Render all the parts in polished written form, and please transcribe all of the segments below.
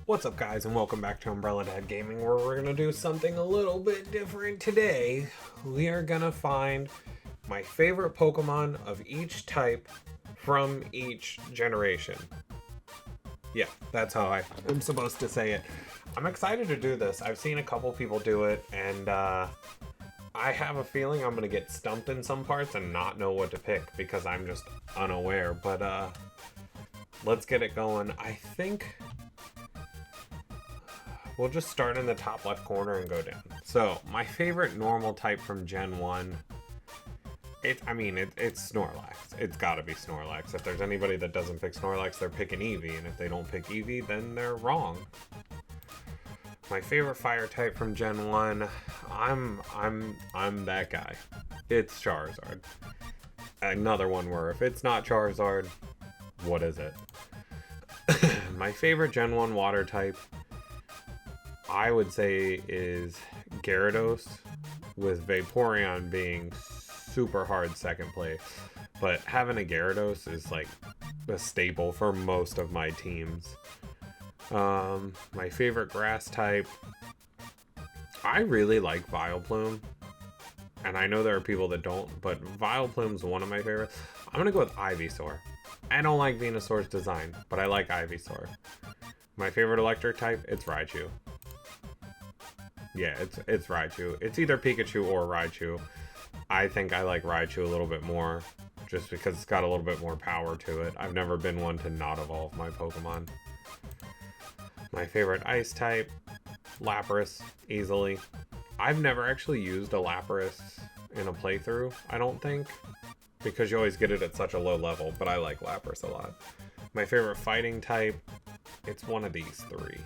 What's up, guys, and welcome back to Umbrella Dad Gaming, where we're gonna do something a little bit different today. We are gonna find my favorite Pokemon of each type from each generation. Yeah, that's how I'm supposed to say it. I'm excited to do this. I've seen a couple people do it, and I have a feeling I'm gonna get stumped in some parts and not know what to pick because I'm just unaware. But let's get it going. I think we'll just start in the top left corner and go down. So, my favorite normal type from Gen 1, it's Snorlax. It's gotta be Snorlax. If there's anybody that doesn't pick Snorlax, they're picking Eevee, and if they don't pick Eevee, then they're wrong. My favorite fire type from Gen 1, I'm that guy. It's Charizard. Another one where if it's not Charizard, what is it? My favorite Gen 1 water type, I would say, is Gyarados, with Vaporeon being super hard second place. But having a Gyarados is like a staple for most of my teams. My favorite grass type, I really like Vileplume. And I know there are people that don't, but Vileplume's one of my favorites. I'm gonna go with Ivysaur. I don't like Venusaur's design, but I like Ivysaur. My favorite electric type, it's Raichu. Yeah, it's Raichu. It's either Pikachu or Raichu. I think I like Raichu a little bit more, just because it's got a little bit more power to it. I've never been one to not evolve my Pokemon. My favorite ice type, Lapras, easily. I've never actually used a Lapras in a playthrough, I don't think, because you always get it at such a low level, but I like Lapras a lot. My favorite fighting type, it's one of these three.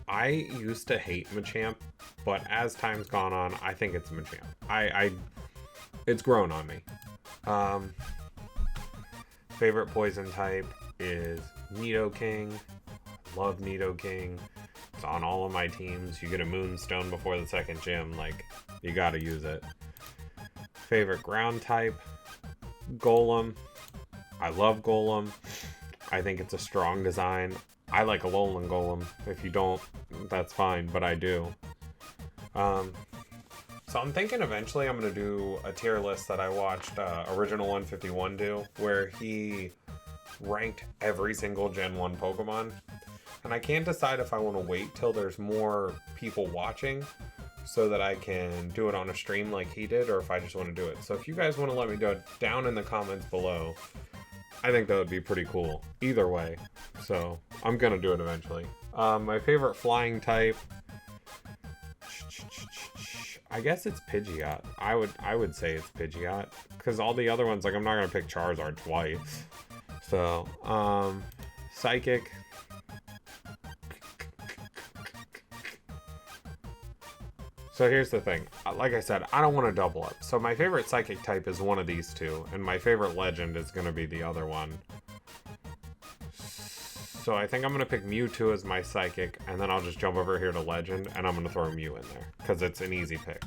I used to hate Machamp, but as time's gone on, I think it's Machamp. It's grown on me. Favorite poison type is Nidoking. Love Nidoking. It's on all of my teams. You get a Moonstone before the second gym, like, you gotta use it. Favorite ground type, Golem. I love Golem. I think it's a strong design. I like Alolan Golem. If you don't, that's fine, but I do. So I'm thinking eventually I'm going to do a tier list that I watched Original 151 do, where he ranked every single Gen 1 Pokemon. And I can't decide if I want to wait till there's more people watching so that I can do it on a stream like he did, or if I just want to do it. So if you guys want to let me do it down in the comments below, I think that would be pretty cool. Either way. So I'm going to do it eventually. My favorite flying type, I guess it's Pidgeot. I would say it's Pidgeot, because all the other ones, like, I'm not going to pick Charizard twice. So, Psychic. So here's the thing. Like I said, I don't want to double up. So my favorite Psychic type is one of these two, and my favorite Legend is going to be the other one. So I think I'm going to pick Mewtwo as my Psychic, and then I'll just jump over here to Legend, and I'm going to throw Mew in there, because it's an easy pick.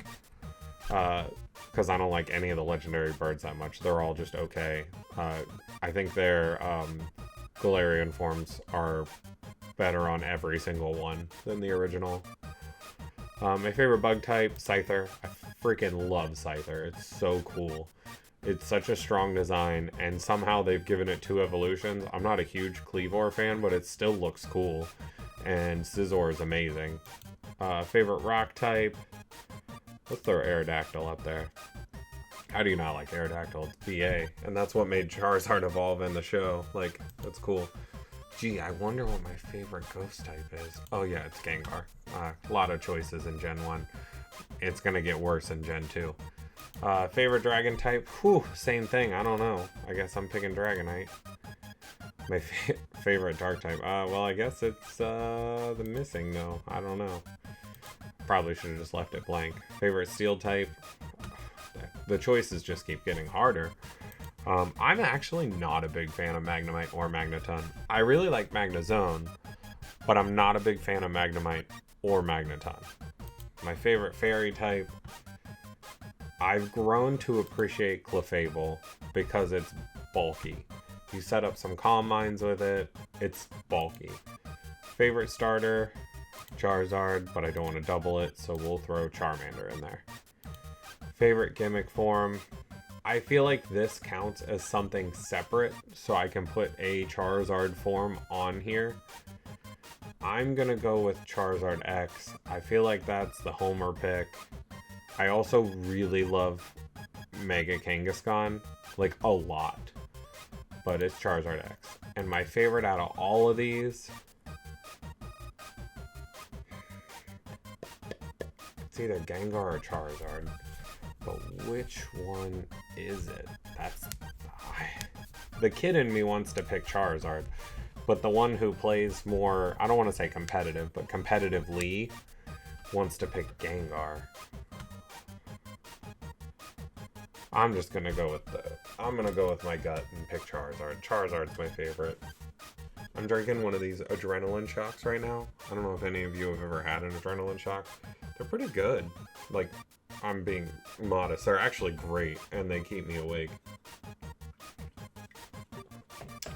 Because I don't like any of the legendary birds that much. They're all just okay. I think their Galarian forms are better on every single one than the original. My favorite bug type, Scyther. I freaking love Scyther. It's so cool. It's such a strong design, and somehow they've given it 2 evolutions. I'm not a huge Kleavor fan, but it still looks cool. And Scizor is amazing. Favorite rock type. Let's throw Aerodactyl up there. How do you not like Aerodactyl? It's BA. And that's what made Charizard evolve in the show. Like, that's cool. Gee, I wonder what my favorite ghost type is. Oh yeah, it's Gengar. A lot of choices in Gen 1. It's gonna get worse in Gen 2. Favorite dragon type? Whew, same thing. I don't know. I guess I'm picking Dragonite. My favorite dark type? Well, I guess it's the missing, no. I don't know. Probably should have just left it blank. Favorite steel type? The choices just keep getting harder. I'm actually not a big fan of Magnemite or Magneton. I really like Magnezone, but I'm not a big fan of Magnemite or Magneton. My favorite fairy type, I've grown to appreciate Clefable because it's bulky. You set up some Calm Minds with it, it's bulky. Favorite starter, Charizard, but I don't want to double it, so we'll throw Charmander in there. Favorite gimmick form, I feel like this counts as something separate, so I can put a Charizard form on here. I'm gonna go with Charizard X. I feel like that's the homer pick. I also really love Mega Kangaskhan, like a lot, but it's Charizard X. And my favorite out of all of these, it's either Gengar or Charizard, but which one is it? The kid in me wants to pick Charizard, but the one who plays more, I don't want to say competitive, but competitively wants to pick Gengar. I'm just gonna go with my gut and pick Charizard. Charizard's my favorite. I'm drinking one of these adrenaline shocks right now. I don't know if any of you have ever had an adrenaline shock. They're pretty good. Like, I'm being modest. They're actually great, and they keep me awake.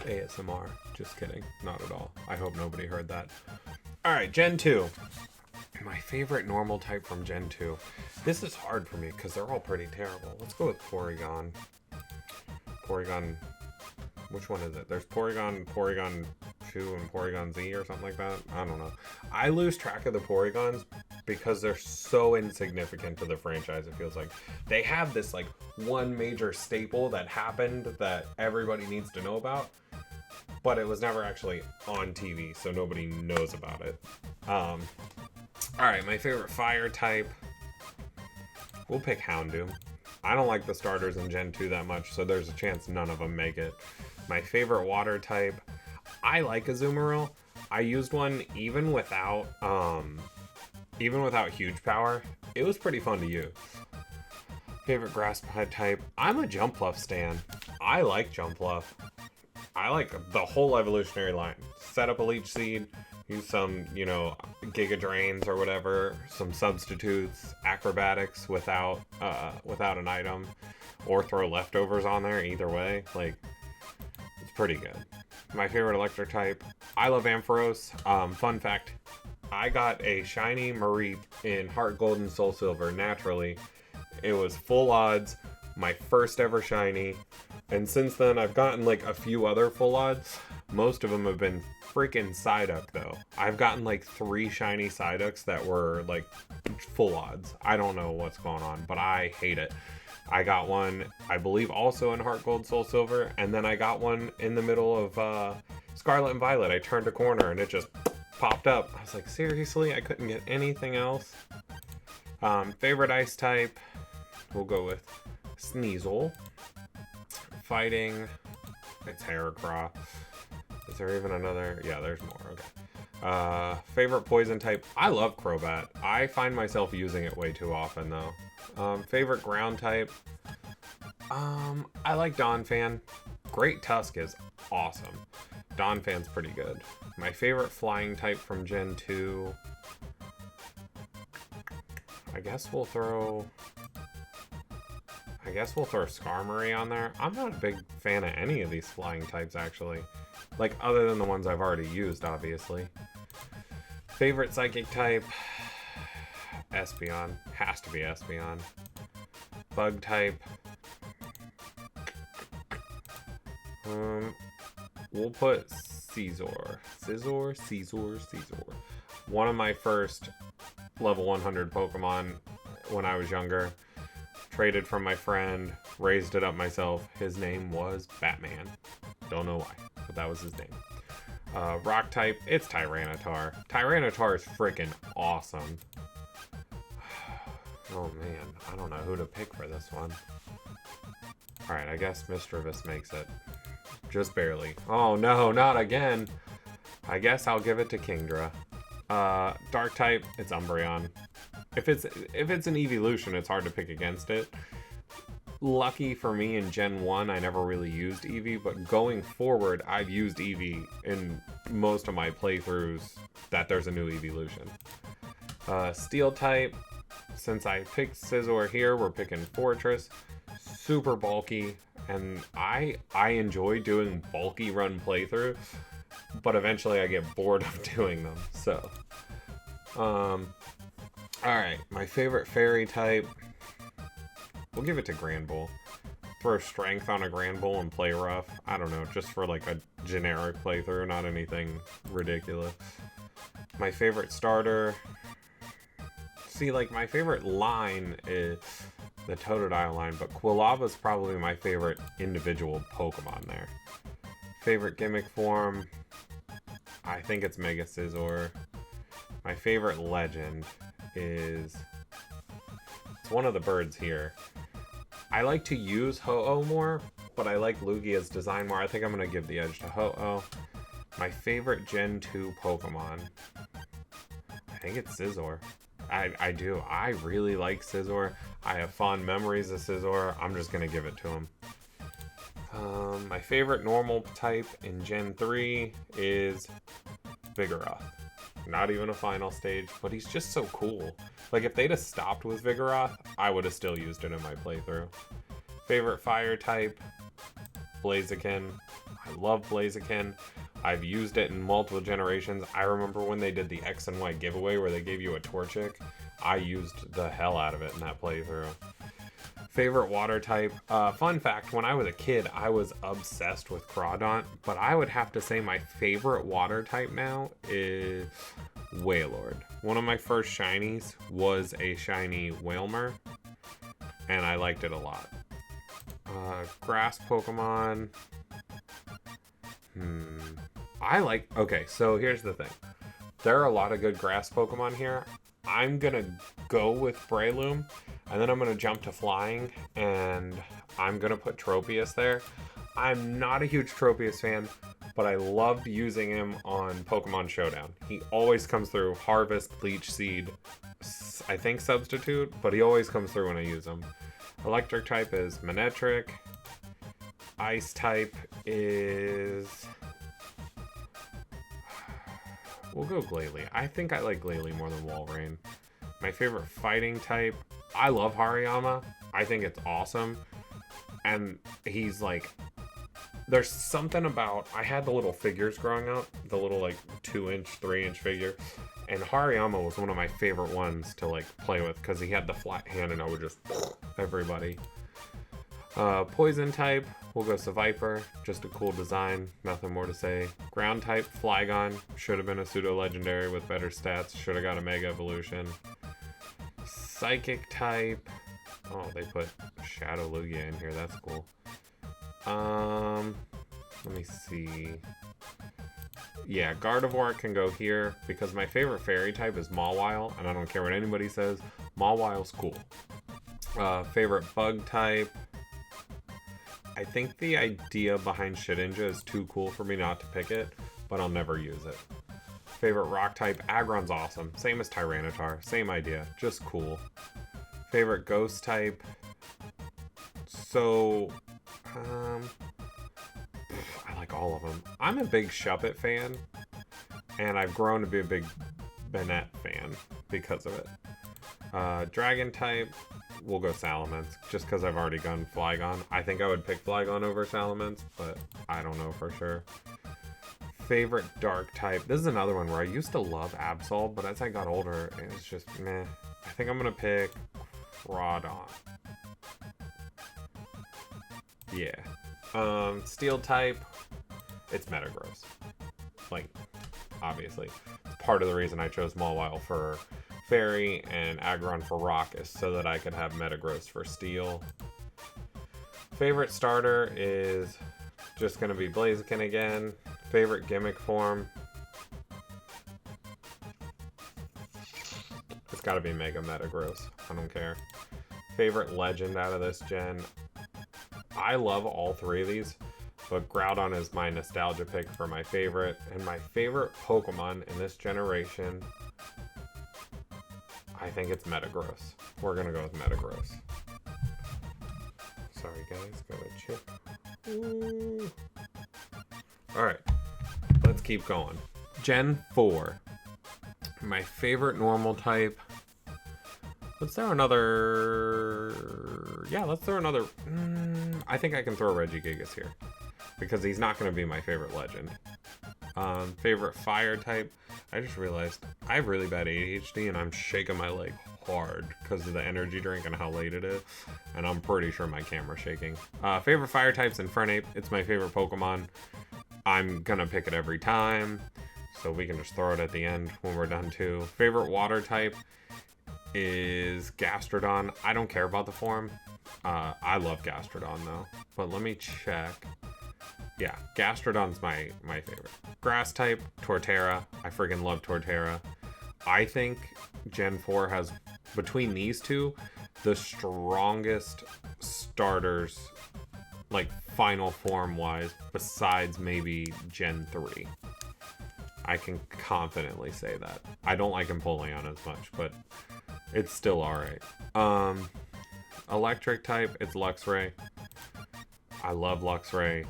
ASMR. Just kidding. Not at all. I hope nobody heard that. Alright, Gen 2. My favorite normal type from Gen 2. This is hard for me because they're all pretty terrible. Let's go with Porygon. Porygon... Which one is it? There's Porygon 2, and Porygon Z or something like that. I don't know. I lose track of the Porygons because they're so insignificant to the franchise, it feels like. They have this, like, one major staple that happened that everybody needs to know about, but it was never actually on TV, so nobody knows about it. Alright, my favorite fire type. We'll pick Houndoom. I don't like the starters in Gen 2 that much, so there's a chance none of them make it. My favorite water type. I like Azumarill. I used one even without huge power. It was pretty fun to use. Favorite grass type. I'm a Jumpluff stan. I like Jumpluff. I like the whole evolutionary line. Set up a Leech Seed, use some, Giga Drains or whatever, some substitutes, acrobatics without an item, or throw leftovers on there. Either way, like, it's pretty good. My favorite electric type, I love Ampharos. Fun fact, I got a shiny Mareep in Heart Gold and Soul Silver naturally. It was full odds, my first ever shiny, and since then I've gotten like a few other full odds. Most of them have been freaking Psyduck though. I've gotten like 3 shiny Psyducks that were like full odds. I don't know what's going on, but I hate it. I got one, I believe, also in Heart Gold, Soul Silver, and then I got one in the middle of Scarlet and Violet. I turned a corner and it just popped up. I was like, seriously? I couldn't get anything else? Favorite ice type, we'll go with Sneasel. Fighting, it's Heracross. Is there even another? Yeah, there's more. Okay. Favorite poison type, I love Crobat. I find myself using it way too often though. Favorite ground type, I like Donphan. Great Tusk is awesome. Donphan's pretty good. My favorite flying type from Gen 2, I guess we'll throw Skarmory on there. I'm not a big fan of any of these flying types actually. Like, other than the ones I've already used, obviously. Favorite psychic type, Espeon. Has to be Espeon. Bug type, we'll put Scizor. One of my first level 100 Pokemon when I was younger. Traded from my friend, raised it up myself. His name was Batman. Don't know why, but that was his name. Rock type, it's Tyranitar. Tyranitar is freaking awesome. Oh man, I don't know who to pick for this one. Alright, I guess Misdreavus makes it. Just barely. Oh no, not again! I guess I'll give it to Kingdra. Dark type, it's Umbreon. If it's an evolution, it's hard to pick against it. Lucky for me, in Gen 1, I never really used Eevee, but going forward, I've used Eevee in most of my playthroughs that there's a new evolution. Steel type, since I picked Scizor here, we're picking Fortress. Super bulky, and I enjoy doing bulky run playthroughs. but eventually I get bored of doing them. So, alright, my favorite fairy type, we'll give it to Granbull. Throw strength on a Granbull and play rough. I don't know, just for like a generic playthrough, not anything ridiculous. My favorite starter, see, like, my favorite line is the Totodile line, but Quilava's probably my favorite individual Pokemon there. Favorite gimmick form, I think it's Mega Scizor. My favorite legend is, it's one of the birds here. I like to use Ho-Oh more, but I like Lugia's design more. I think I'm going to give the edge to Ho-Oh. My favorite Gen 2 Pokemon, I think it's Scizor. I do. I really like Scizor. I have fond memories of Scizor. I'm just going to give it to him. My favorite normal type in Gen 3 is Vigoroth. Not even a final stage, but he's just so cool. Like, if they'd have stopped with Vigoroth, I would have still used it in my playthrough. Favorite fire type, Blaziken. I love Blaziken. I've used it in multiple generations. I remember when they did the X and Y giveaway where they gave you a Torchic. I used the hell out of it in that playthrough. Favorite water type. Fun fact, when I was a kid, I was obsessed with Crawdaunt, but I would have to say my favorite water type now is Wailord. One of my first shinies was a shiny Wailmer, and I liked it a lot. Grass Pokemon. Okay, so here's the thing. There are a lot of good grass Pokemon here. I'm gonna go with Breloom, and then I'm gonna jump to flying, and I'm gonna put Tropius there. I'm not a huge Tropius fan, but I loved using him on Pokemon Showdown. He always comes through. Harvest, Leech Seed, I think Substitute, but he always comes through when I use him. Electric type is Manectric. Ice type is... we'll go Glalie. I think I like Glalie more than Walrein. My favorite fighting type, I love Hariyama. I think it's awesome. And he's like, there's something about, I had the little figures growing up, the little like 2-inch, 3-inch figure. And Hariyama was one of my favorite ones to like play with because he had the flat hand and I would just everybody. Poison type, we'll go Seviper. Just a cool design, nothing more to say. Ground type, Flygon. Should have been a pseudo legendary with better stats. Should have got a mega evolution. Psychic type, oh, they put Shadow Lugia in here, that's cool. Let me see. Yeah, Gardevoir can go here because my favorite fairy type is Mawile, and I don't care what anybody says, Mawile's cool. Favorite bug type, I think the idea behind Shedinja is too cool for me not to pick it, but I'll never use it. Favorite rock type, Aggron's awesome. Same as Tyranitar, same idea, just cool. Favorite ghost type, so, I like all of them. I'm a big Shuppet fan, and I've grown to be a big Banette fan because of it. Dragon type, we'll go Salamence, just because I've already gone Flygon. I think I would pick Flygon over Salamence, but I don't know for sure. Favorite dark type, this is another one where I used to love Absol, but as I got older, it was just meh. I think I'm going to pick Crawdaunt. Yeah. Steel type, it's Metagross. Like, obviously. It's part of the reason I chose Mawile for Fairy and Aggron for Rock is so that I could have Metagross for Steel. Favorite starter is just going to be Blaziken again. Favorite gimmick form, it's got to be Mega Metagross. I don't care. Favorite legend out of this gen, I love all three of these, but Groudon is my nostalgia pick for my favorite. And my favorite Pokemon in this generation, I think it's Metagross. We're going to go with Metagross. Sorry guys, got a chip. Ooh. Alright, let's keep going. Gen 4. My favorite normal type. Let's throw another... yeah, let's throw another... I think I can throw Regigigas here. Because he's not going to be my favorite legend. Favorite fire type. I just realized I have really bad ADHD and I'm shaking my leg hard because of the energy drink and how late it is. And I'm pretty sure my camera's shaking. Favorite fire type's Infernape. It's my favorite Pokemon. I'm gonna pick it every time. So we can just throw it at the end when we're done too. Favorite water type is Gastrodon. I don't care about the form. I love Gastrodon though. But let me check. Yeah, Gastrodon's my favorite. Grass type, Torterra. I freaking love Torterra. I think Gen 4 has, between these two, the strongest starters, like final form wise, besides maybe Gen 3. I can confidently say that. I don't like Empoleon as much, but it's still alright. Electric type, it's Luxray. I love Luxray.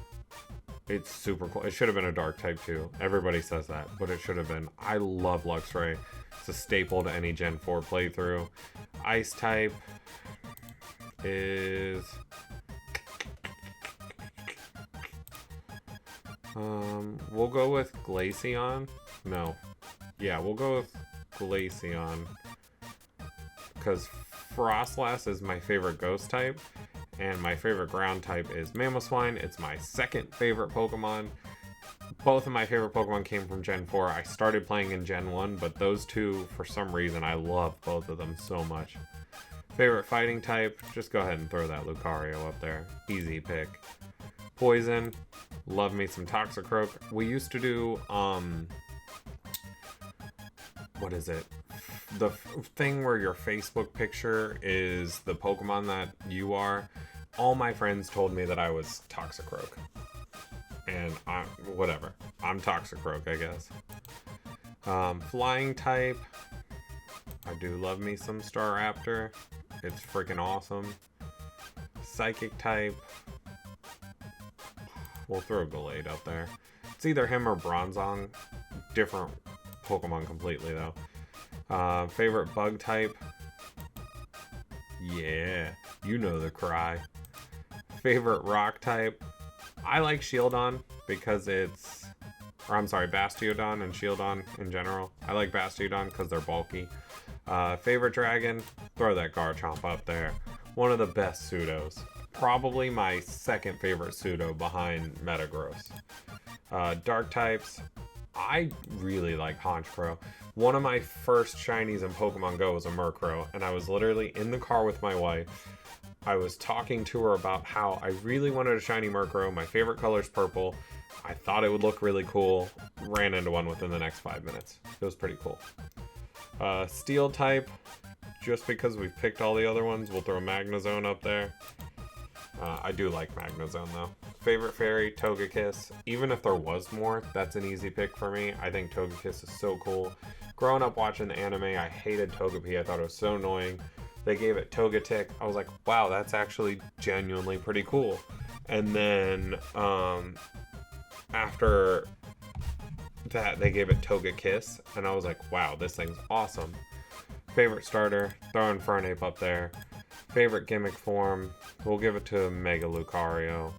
It's super cool. It should have been a dark type too. Everybody says that, but it should have been. I love Luxray. It's a staple to any Gen 4 playthrough. Ice type is... we'll go with Glaceon. No. Yeah, we'll go with Glaceon. Because Frostlass is my favorite ghost type. And my favorite ground type is Mamoswine. It's my second favorite Pokemon. Both of my favorite Pokemon came from Gen 4. I started playing in Gen 1, but those two, for some reason, I love both of them so much. Favorite fighting type, just go ahead and throw that Lucario up there. Easy pick. Poison, love me some Toxicroak. We used to do, what is it? The thing where your Facebook picture is the Pokemon that you are. All my friends told me that I was Toxicroak. And whatever. I'm Toxicroak, I guess. Flying type. I do love me some Staraptor. It's freaking awesome. Psychic type. We'll throw Gallade up there. It's either him or Bronzong. Different Pokemon completely, though. Favorite bug type? Yeah, you know the cry. Favorite rock type? I like Shieldon because it's... Or I'm sorry, Bastiodon and Shieldon in general. I like Bastiodon because they're bulky. Favorite dragon? Throw that Garchomp up there. One of the best pseudos. Probably my second favorite pseudo behind Metagross. Dark types? I really like Honchkrow. One of my first shinies in Pokemon Go was a Murkrow, and I was literally in the car with my wife. I was talking to her about how I really wanted a shiny Murkrow. My favorite color is purple. I thought it would look really cool. Ran into one within the next 5 minutes. It was pretty cool. Steel type, just because we've picked all the other ones, we'll throw Magnezone up there. I do like Magnezone though. Favorite fairy, Togekiss. Even if there was more, that's an easy pick for me. I think Togekiss is so cool. Growing up watching the anime, I hated Togepi. I thought it was so annoying. They gave it Togetic. I was like, wow, that's actually genuinely pretty cool. And then after that, they gave it Togekiss, and I was like, wow, this thing's awesome. Favorite starter, throw Infernape up there. Favorite gimmick form, we'll give it to Mega Lucario.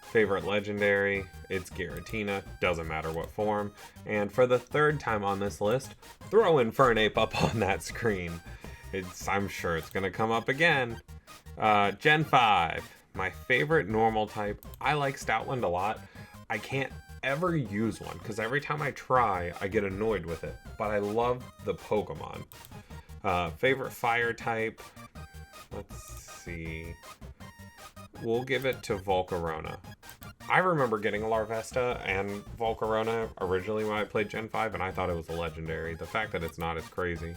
Favorite legendary, it's Giratina, doesn't matter what form. And for the third time on this list, throw Infernape up on that screen. I'm sure it's gonna come up again. Gen 5, my favorite normal type. I like Stoutland a lot. I can't ever use one because every time I try, I get annoyed with it. But I love the Pokemon. Favorite fire type, let's see. We'll give it to Volcarona. I remember getting Larvesta and Volcarona originally when I played Gen 5, and I thought it was a legendary. The fact that it's not is crazy.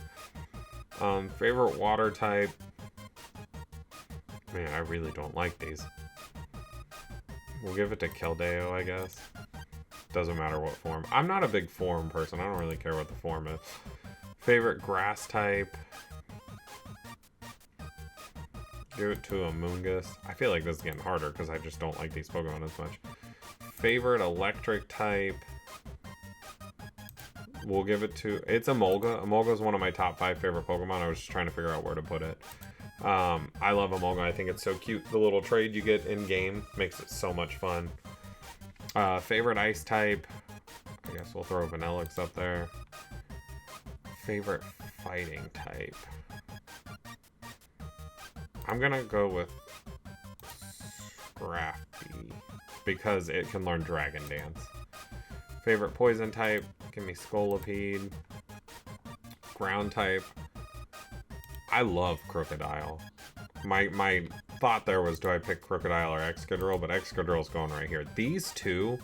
Favorite water type. Man, I really don't like these. We'll give it to Keldeo, I guess. Doesn't matter what form. I'm not a big form person. I don't really care what the form is. Favorite grass type. Give it to Amoonguss. I feel like this is getting harder because I just don't like these Pokemon as much. Favorite electric type. We'll give it to... It's Emolga. Emolga is one of my top 5 favorite Pokemon. I was just trying to figure out where to put it. I love Emolga. I think it's so cute. The little trade you get in-game makes it so much fun. Favorite ice type. I guess we'll throw Vanillix up there. Favorite fighting type. I'm gonna go with Scrafty because it can learn Dragon Dance. Favorite poison type. Give me Scolipede. Ground type. I love Crocodile. My thought there was, do I pick Crocodile or Excadrill? But Excadrill's going right here. These two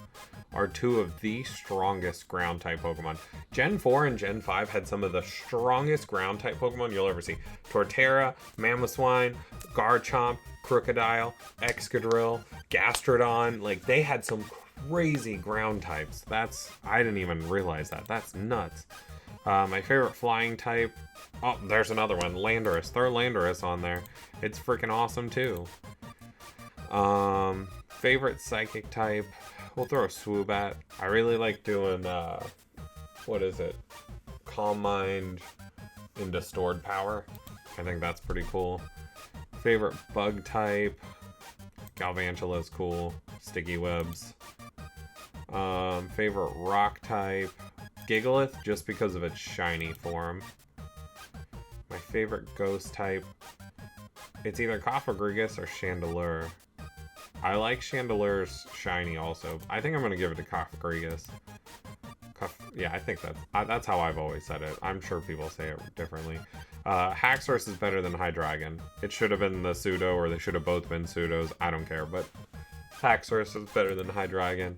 are two of the strongest ground type Pokemon. Gen 4 and Gen 5 had some of the strongest ground type Pokemon you'll ever see. Torterra, Mamoswine, Garchomp, Crocodile, Excadrill, Gastrodon. Like, they had some crazy ground types. I didn't even realize that. That's nuts. My favorite flying type. Oh, there's another one. Landorus. Throw Landorus on there. It's freaking awesome too. Favorite psychic type. We'll throw a Swoobat. I really like doing, what is it? Calm Mind into Stored Power. I think that's pretty cool. Favorite bug type. Galvantula's cool. Sticky Webs. Favorite rock type. Gigalith, just because of its shiny form. My favorite ghost type. It's either Cofagrigus or Chandelure. I like Chandelure's shiny also. I think I'm going to give it to Cofagrigus. Yeah, I think that's how I've always said it. I'm sure people say it differently. Haxorus is better than Hydreigon. It should have been the pseudo, or they should have both been pseudos. I don't care, but Haxorus is better than Hydreigon.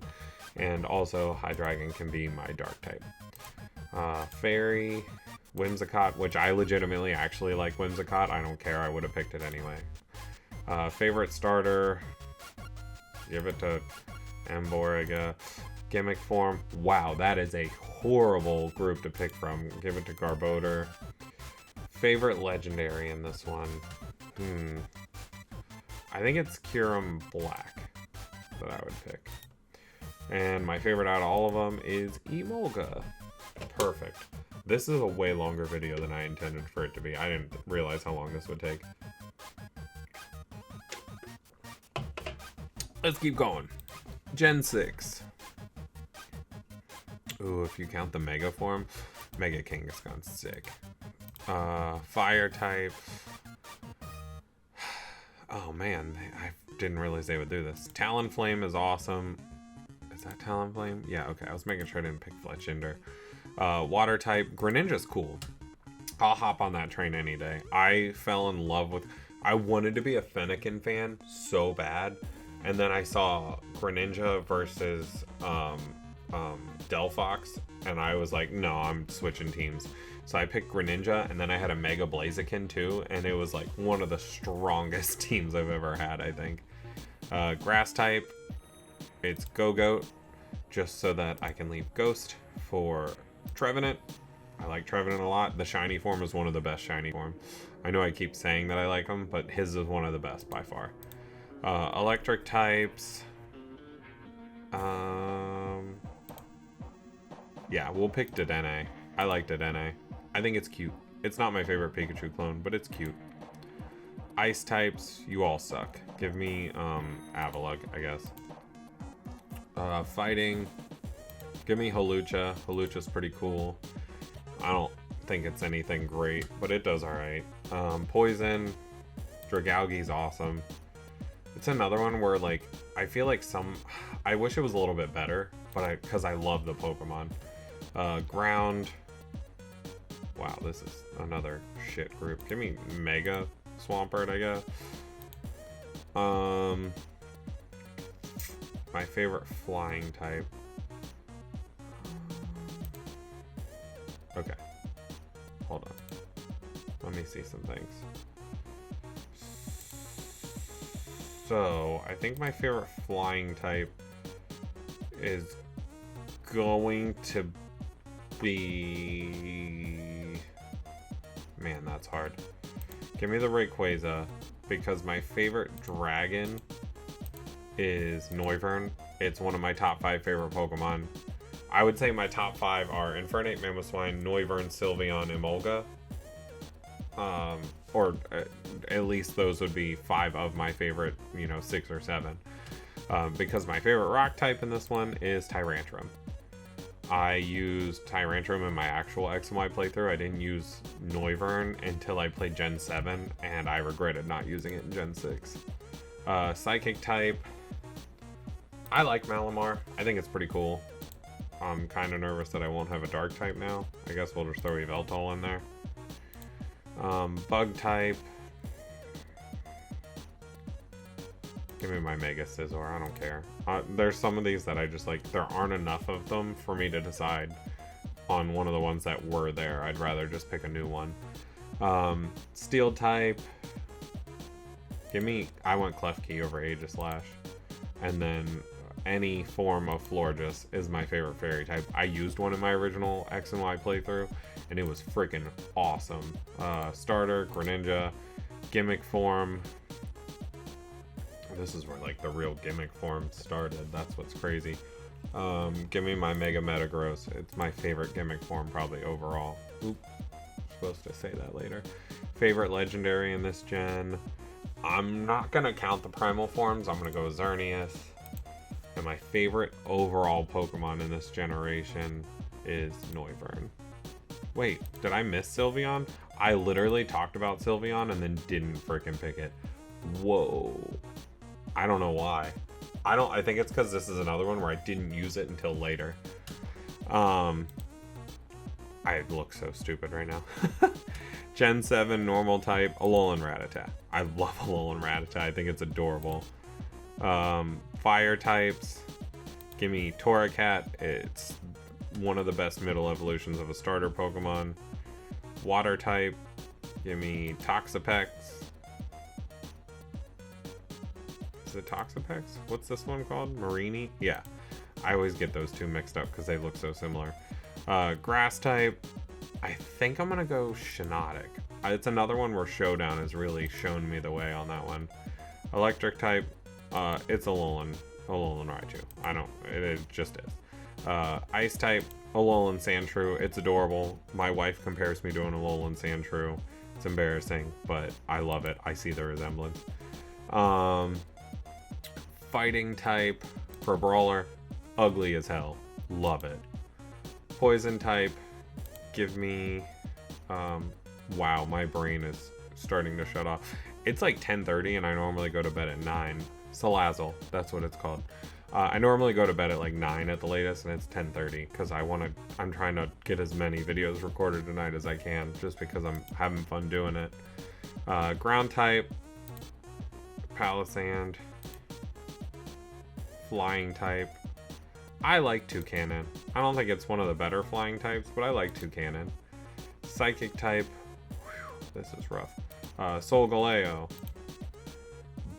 And also, Hydreigon can be my dark type. Fairy, Whimsicott, which I legitimately actually like Whimsicott. I don't care. I would have picked it anyway. Favorite starter, give it to Emboraga. Gimmick form, wow, that is a horrible group to pick from. Give it to Garbodor. Favorite legendary in this one, I think it's Kyurem Black that I would pick. And my favorite out of all of them is Emolga. Perfect. This is a way longer video than I intended for it to be. I didn't realize how long this would take. Let's keep going. Gen 6. Ooh, if you count the Mega form, Mega Kangaskhan's sick. Fire type. Oh man, I didn't realize they would do this. Talonflame is awesome. Is that Talonflame? Yeah, okay. I was making sure I didn't pick Fletchinder. Water type. Greninja's cool. I'll hop on that train any day. I fell in love with... I wanted to be a Fennekin fan so bad. And then I saw Greninja versus Delphox. And I was like, no, I'm switching teams. So I picked Greninja, and then I had a Mega Blaziken too. And it was like one of the strongest teams I've ever had, I think. Grass type. It's Go-Goat. Just so that I can leave Ghost for Trevenant. I like Trevenant a lot. The shiny form is one of the best shiny form. I know I keep saying that I like him, but his is one of the best by far. Electric types. Yeah, we'll pick Dedenne. I like Dedenne. I think it's cute. It's not my favorite Pikachu clone, but it's cute. Ice types, you all suck. Give me Avalugg, I guess. Fighting. Give me Hawlucha. Hawlucha's pretty cool. I don't think it's anything great, but it does alright. Poison. Dragalge's awesome. It's another one where, like, I feel like I wish it was a little bit better, but because I love the Pokemon. Ground. Wow, this is another shit group. Give me Mega Swampert, I guess. My favorite flying type. Okay. Hold on. Let me see some things. So, I think my favorite flying type is going to be... Man, that's hard. Give me the Rayquaza, because my favorite dragon is Noivern. It's one of my top 5 favorite Pokemon. I would say my top 5 are Infernape, Mamoswine, Noivern, Sylveon, Emolga. Or at least those would be 5 of my favorite, 6 or 7. Because my favorite rock type in this one is Tyrantrum. I used Tyrantrum in my actual X and Y playthrough. I didn't use Noivern until I played Gen 7, and I regretted not using it in Gen 6. Psychic type. I like Malamar. I think it's pretty cool. I'm kind of nervous that I won't have a dark type now. I guess we'll just throw Yveltal in there. Bug type. Give me my Mega Scizor, I don't care. There's some of these that I just like, there aren't enough of them for me to decide on one of the ones that were there. I'd rather just pick a new one. Steel type. I want Klefki over Aegislash. And then any form of Florges is my favorite fairy type. I used one in my original X and Y playthrough, and it was freaking awesome. Starter, Greninja, gimmick form. This is where like the real gimmick form started. That's what's crazy. Give me my Mega Metagross. It's my favorite gimmick form probably overall. Oop, supposed to say that later. Favorite legendary in this gen. I'm not gonna count the primal forms. I'm gonna go Xerneas. And my favorite overall Pokemon in this generation is Noivern. Wait, did I miss Sylveon? I literally talked about Sylveon and then didn't freaking pick it. Whoa. I don't know why. I think it's because this is another one where I didn't use it until later. I look so stupid right now. Gen 7 normal type, Alolan Rattata. I love Alolan Rattata. I think it's adorable. Fire types. Give me Torracat. It's one of the best middle evolutions of a starter Pokemon. Water type. Give me Toxapex. Is it Toxapex? What's this one called? Marini? Yeah. I always get those two mixed up because they look so similar. Grass type. I think I'm going to go Shiinotic. It's another one where Showdown has really shown me the way on that one. Electric type. It's Alolan Raichu. It just is. Ice type. Alolan Sandshrew. It's adorable. My wife compares me to an Alolan Sandshrew. It's embarrassing, but I love it. I see the resemblance. Fighting type for Brawler. Ugly as hell. Love it. Poison type. Give me... wow, my brain is starting to shut off. It's like 10:30 and I normally go to bed at 9. Salazzle, that's what it's called. I normally go to bed at like 9 at the latest, and it's 10:30 because I'm trying to get as many videos recorded tonight as I can, just because I'm having fun doing it. Ground type. Palisand. Flying type. I like Toucannon. I don't think it's one of the better flying types, but I like Toucannon. Psychic type. Whew, this is rough. Solgaleo.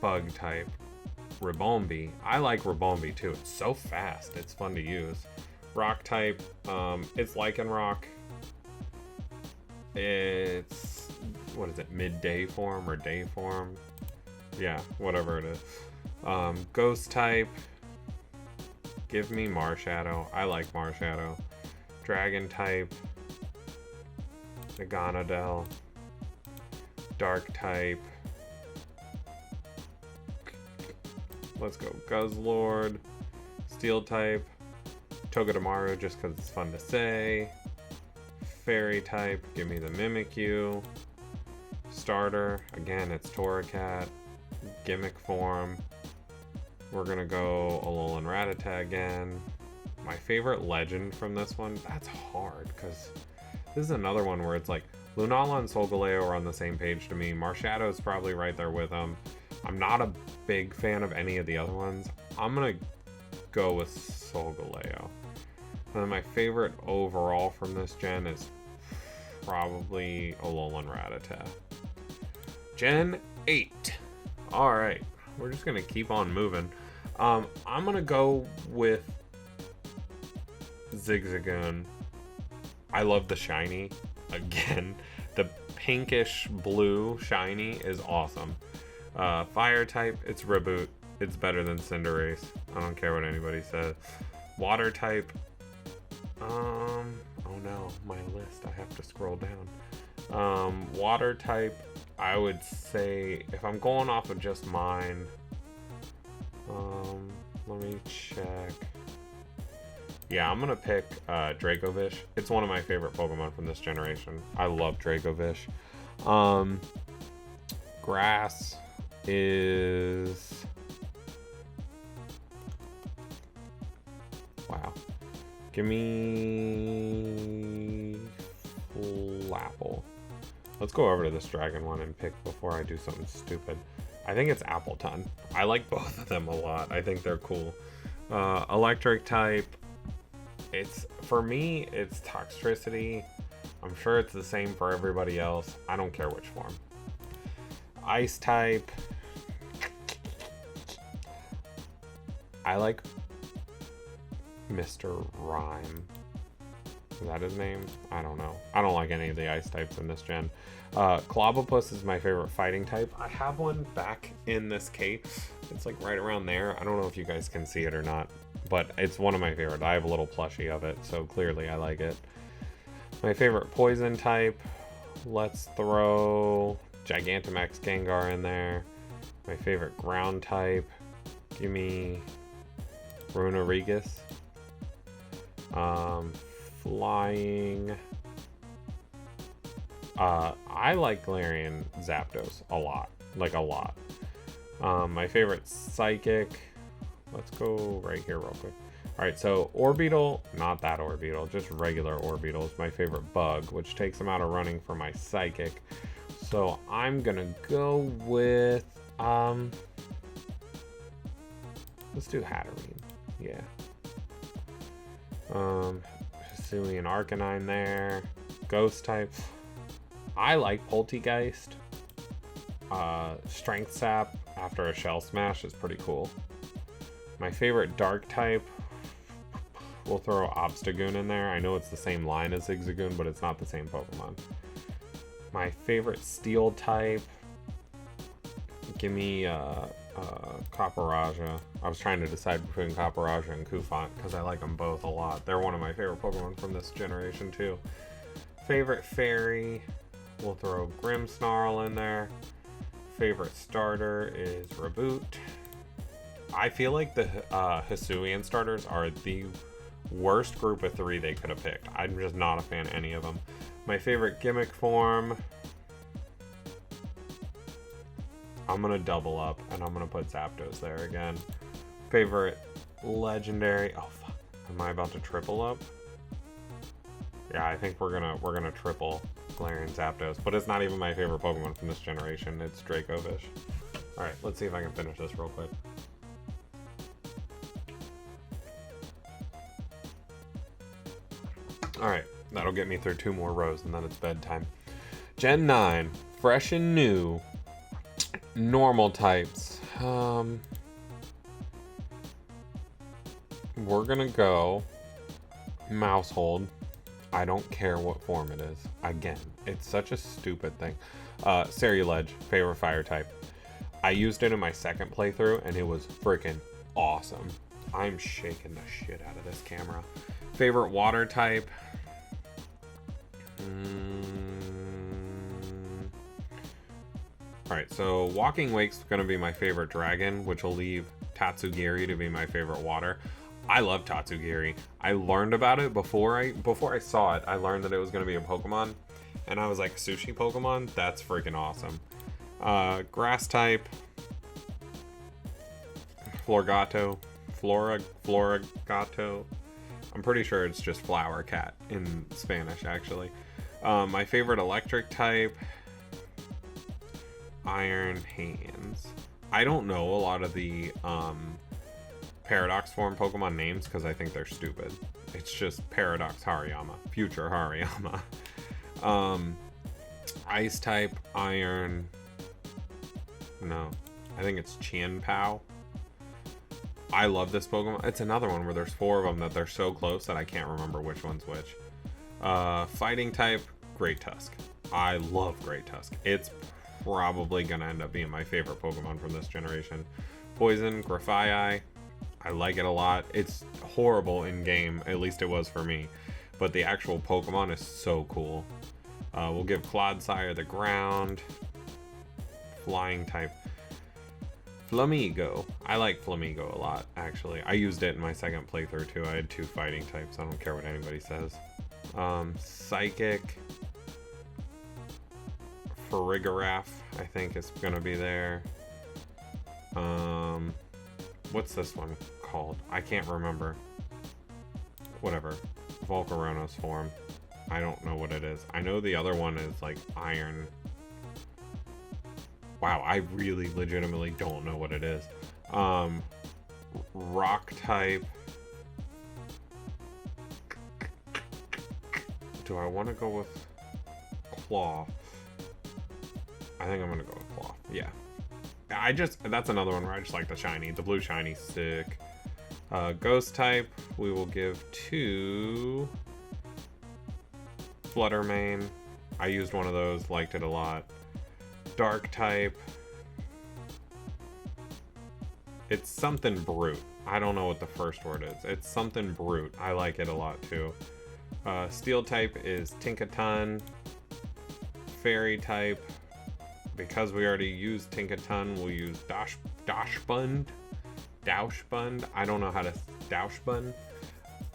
Bug type. Ribombee. I like Ribombee too. It's so fast. It's fun to use. Rock type. It's Lycanroc. It's... what is it? Midday form or day form? Yeah, whatever it is. Ghost type. Give me Marshadow. I like Marshadow. Dragon type. Naganadel. Dark type. Let's go Guzzlord. Steel type. Togedemaru just because it's fun to say. Fairy type. Give me the Mimikyu. Starter. Again, it's Torracat. Gimmick form. We're gonna go Alolan Rattata again. My favorite legend from this one, that's hard because this is another one where it's like Lunala and Solgaleo are on the same page to me. Marshadow's probably right there with them. I'm not a big fan of any of the other ones. I'm gonna go with Solgaleo. And then my favorite overall from this gen is probably Alolan Rattata. Gen 8. Alright, we're just gonna keep on moving. I'm gonna go with Zigzagoon. I love the shiny. Again, the pinkish blue shiny is awesome. Fire type, it's Reboot. It's better than Cinderace. I don't care what anybody says. Water type. Oh no, my list. I have to scroll down. Water type, I would say, if I'm going off of just mine, Let me check. Yeah, I'm gonna pick Dracovish. It's one of my favorite Pokemon from this generation. I love Dracovish. Grass is... Wow. Give me... Flapple. Let's go over to this dragon one and pick before I do something stupid. I think it's Appleton. I like both of them a lot. I think they're cool. Electric type. For me, it's Toxtricity. I'm sure it's the same for everybody else. I don't care which form. Ice type. I like Mr. Rhyme. Is that his name? I don't know. I don't like any of the ice types in this gen. Clobbopus is my favorite fighting type. I have one back in this case. It's like right around there. I don't know if you guys can see it or not, but it's one of my favorites. I have a little plushie of it, so clearly I like it. My favorite poison type. Let's throw Gigantamax Gengar in there. My favorite ground type. Give me Runerigus. Flying. I like Galarian Zapdos a lot. Like a lot. My favorite Psychic. Let's go right here real quick. Alright, so Orbeetle, not that Orbeetle, just regular Orbeetle is my favorite bug, which takes them out of running for my Psychic. So I'm gonna go with, let's do Hatterene. Yeah. Hisuian Arcanine there. Ghost type. I like Poltegeist. Strength Sap after a Shell Smash is pretty cool. My favorite Dark type, we'll throw Obstagoon in there. I know it's the same line as Zigzagoon, but it's not the same Pokemon. My favorite Steel type, give me Copperajah. I was trying to decide between Copperajah and Cufant because I like them both a lot. They're one of my favorite Pokemon from this generation too. Favorite Fairy, we'll throw Grimmsnarl in there. Favorite starter is Reboot. I feel like the Hisuian starters are the worst group of 3 they could have picked. I'm just not a fan of any of them. My favorite gimmick form, I'm gonna double up and I'm gonna put Zapdos there again. Favorite legendary, oh fuck, am I about to triple up? Yeah, I think we're gonna triple Galarian Zapdos, but it's not even my favorite Pokemon from this generation. It's Dracovish. All right, let's see if I can finish this real quick. All right, that'll get me through 2 more rows and then it's bedtime. Gen 9, fresh and new. Normal types. We're gonna go Mousehold. I don't care what form it is. Again, it's such a stupid thing. Ceruledge, favorite fire type. I used it in my second playthrough and it was freaking awesome. I'm shaking the shit out of this camera. Favorite water type. Alright, so Walking Wake's gonna be my favorite dragon, which will leave Tatsugiri to be my favorite water. I love Tatsugiri. I learned about it before I saw it. I learned that it was gonna be a Pokemon, and I was like, sushi Pokemon? That's freaking awesome. Grass type. Floragato. Floragato. I'm pretty sure it's just flower cat in Spanish, actually. My favorite electric type. Iron Hands. I don't know a lot of the Paradox form Pokemon names because I think they're stupid. It's just Paradox Hariyama, future Hariyama. Ice type, Iron. No, I think it's Chien-Pao. I love this Pokemon. It's another one where there's 4 of them that they're so close that I can't remember which one's which. Fighting type, Great Tusk. I love Great Tusk. It's probably gonna end up being my favorite Pokemon from this generation. Poison, Grafaiai. I like it a lot. It's horrible in game, at least it was for me, but the actual Pokemon is so cool. We'll give Clodsire the ground. Flying type. Flamigo. I like Flamigo a lot, actually. I used it in my second playthrough too. I had 2 fighting types. I don't care what anybody says. Psychic. Farigiraf, I think is gonna be there. What's this one called? I can't remember. Whatever. Volcaronos form. I don't know what it is. I know the other one is like iron. Wow, I really legitimately don't know what it is. Rock type. Do I want to go with claw? I think I'm gonna go with claw. Yeah. That's another one where I just like the shiny. The blue shiny, sick. Ghost type, we will give to Fluttermane. I used one of those, liked it a lot. Dark type. It's something brute. I don't know what the first word is. It's something brute. I like it a lot too. Steel type is Tinkaton. Fairy type. Because we already used Tinkaton, we'll use Dachshund. I don't know how to Dachshund.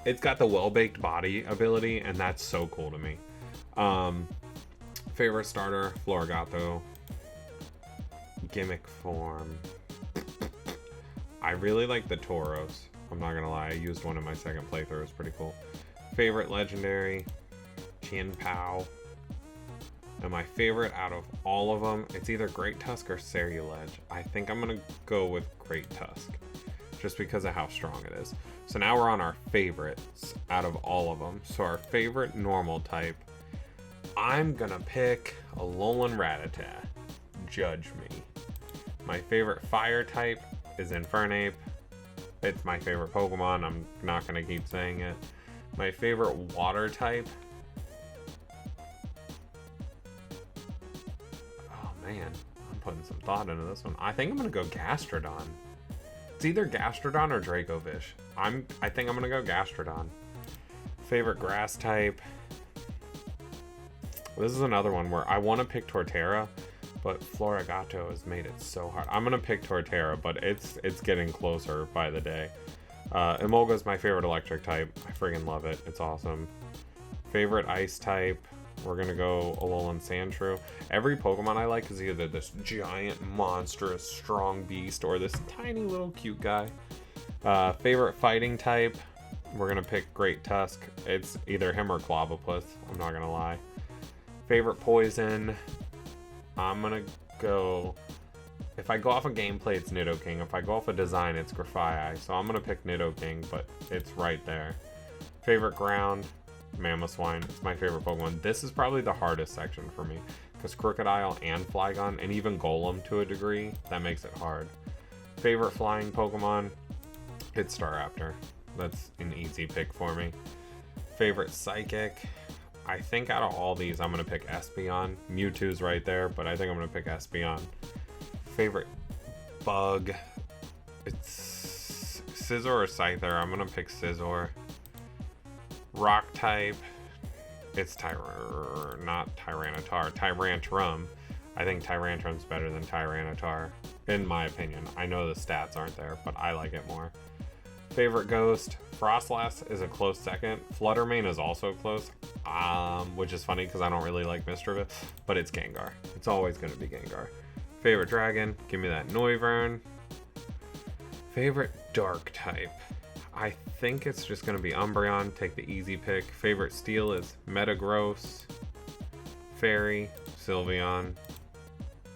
It's got the well-baked body ability, and that's so cool to me. Favorite starter, Florigato. Gimmick form. I really like the Tauros. I'm not gonna lie, I used one in my second playthrough. It was pretty cool. Favorite legendary, Chien-Pao. And my favorite out of all of them, it's either Great Tusk or Ceruledge. I think I'm gonna go with Great Tusk, just because of how strong it is. So now we're on our favorites out of all of them. So our favorite normal type, I'm gonna pick Alolan Rattata. Judge me. My favorite fire type is Infernape. It's my favorite Pokemon. I'm not gonna keep saying it. My favorite water type, oh man, I'm putting some thought into this one. I think I'm gonna go Gastrodon. It's either Gastrodon or Dracovish. I think I'm gonna go Gastrodon. Favorite grass type. This is another one where I want to pick Torterra, but Florigato has made it so hard. I'm gonna pick Torterra, but it's getting closer by the day. Emolga is my favorite electric type. I friggin' love it. It's awesome. Favorite ice type. We're gonna go Alolan Sandshrew. Every Pokemon I like is either this giant, monstrous, strong beast or this tiny little cute guy. Favorite fighting type. We're gonna pick Great Tusk. It's either him or Clobbopus. I'm not gonna lie. Favorite poison. I'm gonna go. If I go off a gameplay, it's Nidoking. If I go off a design, it's Grafaiai. So I'm gonna pick Nidoking, but it's right there. Favorite ground. Mamoswine. It's my favorite Pokemon. This is probably the hardest section for me because Crocodile and Flygon and even Golem to a degree, that makes it hard. Favorite flying Pokemon, it's Staraptor. That's an easy pick for me. Favorite psychic, I think out of all these I'm gonna pick Espeon. Mewtwo's right there, but I think I'm gonna pick Espeon. Favorite bug, it's Scizor or Scyther. I'm gonna pick Scizor. Rock type, it's not Tyranitar, Tyrantrum. I think Tyrantrum's better than Tyranitar, in my opinion. I know the stats aren't there, but I like it more. Favorite ghost, Frostlass is a close second. Fluttermane is also close, which is funny because I don't really like Misdreavus, but it's Gengar. It's always going to be Gengar. Favorite dragon, give me that Noivern. Favorite dark type, I think it's just going to be Umbreon. Take the easy pick. Favorite steel is Metagross, Fairy, Sylveon.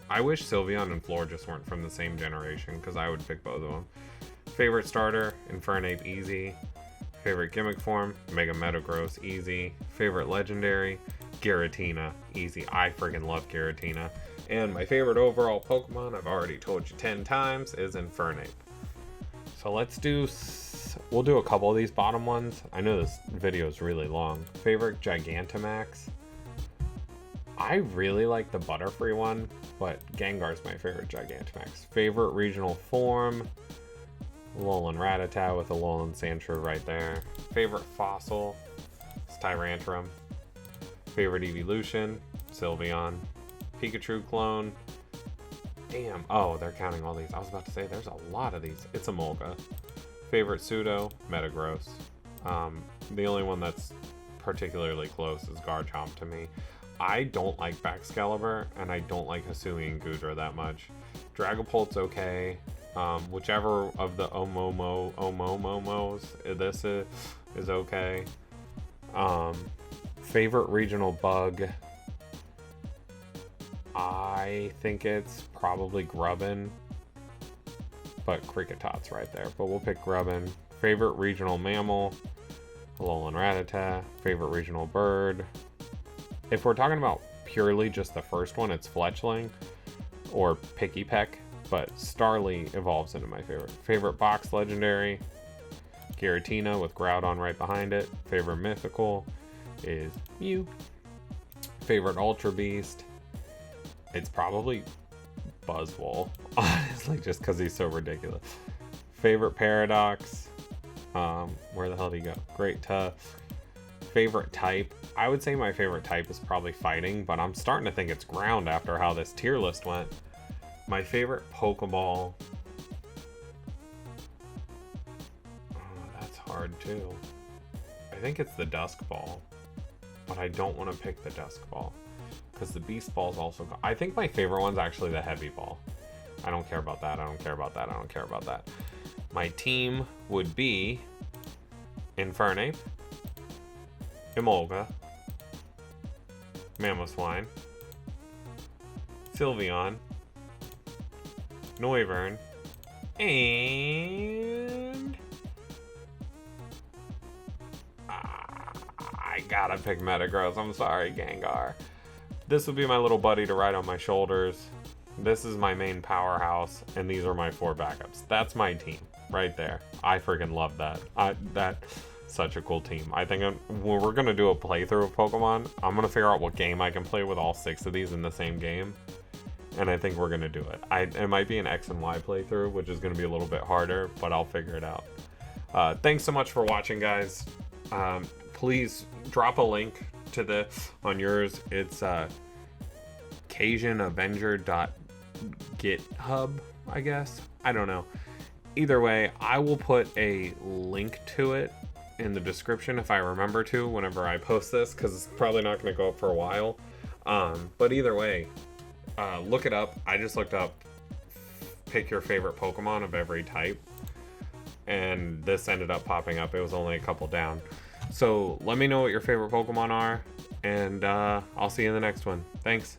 I wish Sylveon and Florges weren't from the same generation because I would pick both of them. Favorite starter, Infernape, easy. Favorite gimmick form, Mega Metagross, easy. Favorite legendary, Giratina, easy. I freaking love Giratina. And my favorite overall Pokemon, I've already told you 10 times, is Infernape. So we'll do a couple of these bottom ones. I know this video is really long. Favorite Gigantamax. I really like the Butterfree one, but Gengar's my favorite Gigantamax. Favorite regional form, Alolan Rattata with Alolan Sandshrew right there. Favorite fossil, it's Tyrantrum. Favorite evolution, Sylveon. Pikachu clone, Damn. Oh, they're counting all these. I was about to say there's a lot of these. It's Emolga. Favorite pseudo, Metagross. The only one that's particularly close is Garchomp to me. I don't like Baxcalibur, and I don't like Hisui and Goodra that much. Dragapult's okay. Whichever of the Omomomos this is okay. Favorite regional bug, I think it's probably Grubbin, but Kricketot's right there. But we'll pick Grubbin. Favorite regional mammal, Alolan Rattata. Favorite regional bird, if we're talking about purely just the first one, it's Fletchling or Pikipek, but Starly evolves into my favorite. Favorite box legendary, Giratina with Groudon right behind it. Favorite mythical is Mew. Favorite Ultra Beast, it's probably Buzzwole, honestly, just because he's so ridiculous. Favorite Paradox, where the hell did he go? Great Tough. Favorite type, I would say my favorite type is probably fighting, but I'm starting to think it's ground after how this tier list went. My favorite Pokeball, that's hard too. I think it's the Dusk Ball, but I don't want to pick the Dusk Ball because the Beast Ball's also I think my favorite one's actually the Heavy Ball. I don't care about that. I don't care about that. I don't care about that. My team would be Infernape, Emolga, Mamoswine, Sylveon, Noivern, and I gotta pick Metagross. I'm sorry, Gengar. This would be my little buddy to ride on my shoulders. This is my main powerhouse, and these are my 4 backups. That's my team right there. I freaking love that. That's such a cool team. I think when we're gonna do a playthrough of Pokemon, I'm gonna figure out what game I can play with all 6 of these in the same game, and I think we're gonna do it. It might be an X and Y playthrough, which is gonna be a little bit harder, but I'll figure it out. Thanks so much for watching, guys. Please drop a link to this on yours. It's CajunAvenger.github, I guess. I don't know. Either way, I will put a link to it in the description if I remember to whenever I post this, because it's probably not going to go up for a while. But either way, look it up. I just looked up pick your favorite Pokemon of every type, and this ended up popping up. It was only a couple down. So let me know what your favorite Pokemon are, and I'll see you in the next one. Thanks.